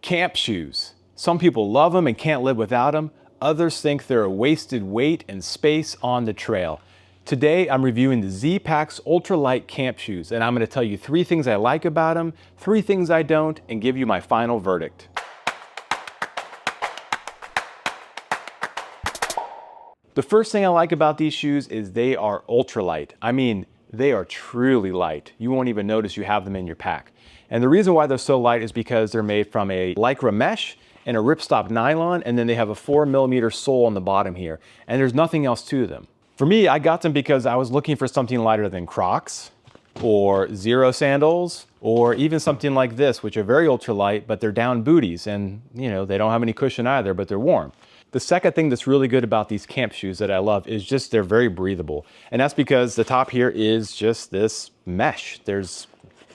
Camp shoes. Some people love them and can't live without them. Others think they're a wasted weight and space on the trail. Today, I'm reviewing the Zpacks Ultralight camp shoes, and I'm going to tell you 3 things I like about them, 3 things I don't, and give you my final verdict. The first thing I like about these shoes is they are ultralight. I mean, they are truly light. You won't even notice you have them in your pack. And the reason why they're so light is because they're made from a lycra mesh and a ripstop nylon, and then they have a 4mm sole on the bottom here. And there's nothing else to them. For me, I got them because I was looking for something lighter than Crocs or Zero sandals, or even something like this, which are very ultralight, but they're down booties, and you know, they don't have any cushion either, but they're warm. The second thing that's really good about these camp shoes that I love is just they're very breathable. And that's because the top here is just this mesh. There's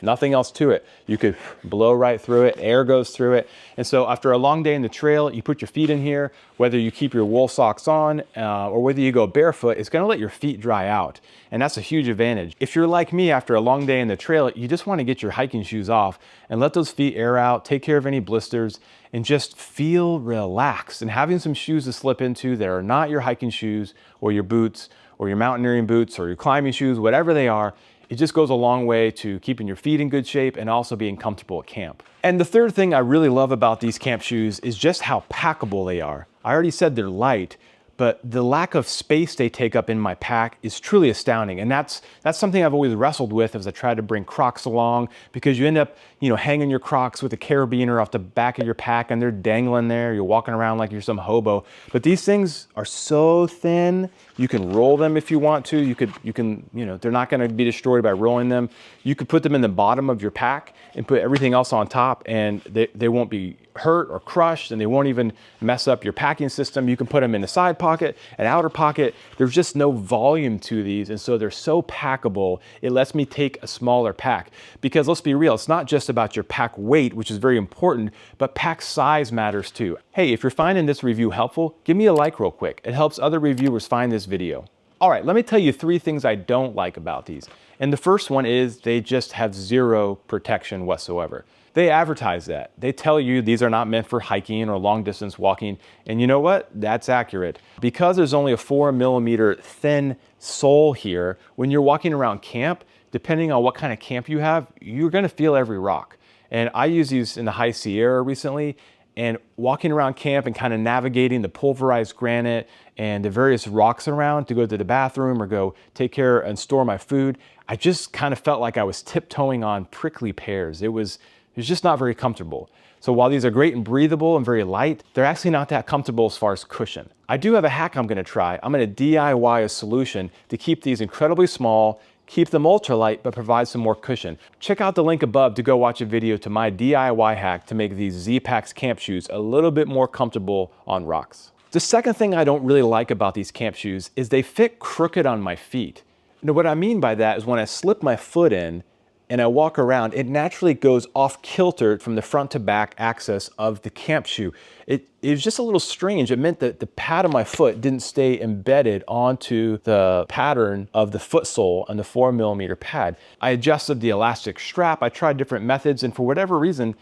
nothing else to it. You could blow right through it, air goes through it. And so after a long day in the trail, you put your feet in here, whether you keep your wool socks on or whether you go barefoot, it's gonna let your feet dry out. And that's a huge advantage. If you're like me, after a long day in the trail, you just wanna get your hiking shoes off and let those feet air out, take care of any blisters, and just feel relaxed. And having some shoes to slip into that are not your hiking shoes or your boots or your mountaineering boots or your climbing shoes, whatever they are, it just goes a long way to keeping your feet in good shape and also being comfortable at camp. And the third thing I really love about these camp shoes is just how packable they are. I already said they're light, but the lack of space they take up in my pack is truly astounding. And that's something I've always wrestled with as I try to bring Crocs along, because you end up, hanging your Crocs with a carabiner off the back of your pack and they're dangling there. You're walking around like you're some hobo. But these things are so thin, you can roll them if you want to. You can, they're not gonna be destroyed by rolling them. You could put them in the bottom of your pack and put everything else on top, and they won't be hurt or crushed, and they won't even mess up your packing system. You can put them in a side pocket, an outer pocket. There's just no volume to these, and so they're so packable. It lets me take a smaller pack, because let's be real, it's not just about your pack weight, which is very important, but pack size matters too. Hey, if you're finding this review helpful, give me a like real quick. It helps other reviewers find this video. All right, let me tell you 3 things I don't like about these. And the first one is they just have 0 protection whatsoever. They advertise that. They tell you these are not meant for hiking or long distance walking. And you know what? That's accurate. Because there's only a 4mm thin sole here, when you're walking around camp, depending on what kind of camp you have, you're gonna feel every rock. And I use these in the High Sierra recently, and walking around camp and kind of navigating the pulverized granite and the various rocks around to go to the bathroom or go take care and store my food, I just kind of felt like I was tiptoeing on prickly pears. It was just not very comfortable. So while these are great and breathable and very light, they're actually not that comfortable as far as cushion. I do have a hack I'm gonna try. I'm gonna DIY a solution to keep these incredibly small, keep them ultralight, but provide some more cushion. Check out the link above to go watch a video to my DIY hack to make these Zpacks camp shoes a little bit more comfortable on rocks. The second thing I don't really like about these camp shoes is they fit crooked on my feet. Now, what I mean by that is when I slip my foot in and I walk around, it naturally goes off kilter from the front to back axis of the camp shoe. It was just a little strange. It meant that the pad of my foot didn't stay embedded onto the pattern of the foot sole and the 4mm pad. I adjusted the elastic strap. I tried different methods, and for whatever reason,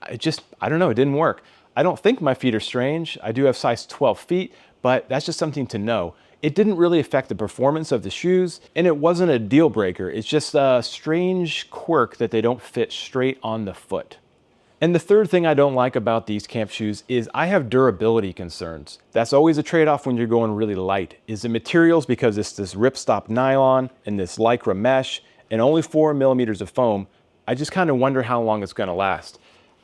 I don't know, it didn't work. I don't think my feet are strange. I do have size 12 feet, but that's just something to know. It didn't really affect the performance of the shoes, and it wasn't a deal breaker. It's just a strange quirk that they don't fit straight on the foot. And the third thing I don't like about these camp shoes is I have durability concerns. That's always a trade-off when you're going really light. Is the materials, because it's this ripstop nylon and this lycra mesh and only 4mm of foam, I just kind of wonder how long it's gonna last.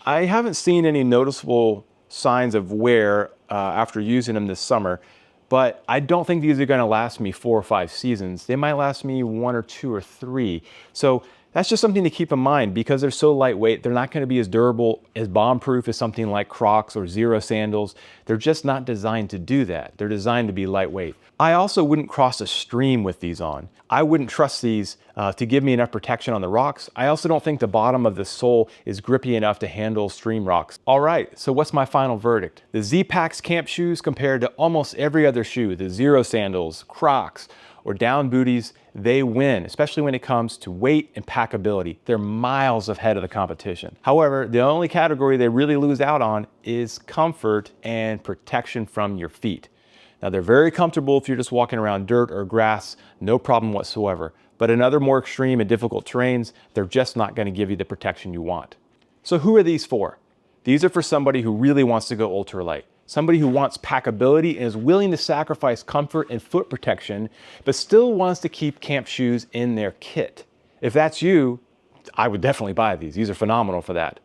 I haven't seen any noticeable signs of wear after using them this summer, but I don't think these are gonna last me 4 or 5 seasons. They might last me 1 or 2 or 3. So that's just something to keep in mind. Because they're so lightweight, they're not gonna be as durable, as bomb-proof as something like Crocs or Zero sandals. They're just not designed to do that. They're designed to be lightweight. I also wouldn't cross a stream with these on. I wouldn't trust these to give me enough protection on the rocks. I also don't think the bottom of the sole is grippy enough to handle stream rocks. All right, so what's my final verdict? The Zpacks camp shoes compared to almost every other shoe, the Zero sandals, Crocs, or down booties, they win, especially when it comes to weight and packability. They're miles ahead of the competition. However, the only category they really lose out on is comfort and protection from your feet. Now, they're very comfortable if you're just walking around dirt or grass, no problem whatsoever. But in other more extreme and difficult terrains, they're just not going to give you the protection you want. So who are these for? These are for somebody who really wants to go ultralight. Somebody who wants packability and is willing to sacrifice comfort and foot protection, but still wants to keep camp shoes in their kit. If that's you, I would definitely buy these. These are phenomenal for that.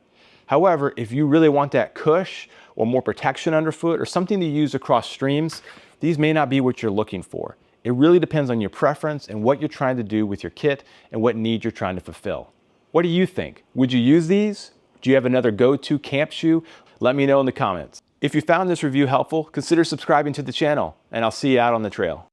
However, if you really want that cush or more protection underfoot or something to use across streams, these may not be what you're looking for. It really depends on your preference and what you're trying to do with your kit and what needs you're trying to fulfill. What do you think? Would you use these? Do you have another go-to camp shoe? Let me know in the comments. If you found this review helpful, consider subscribing to the channel, and I'll see you out on the trail.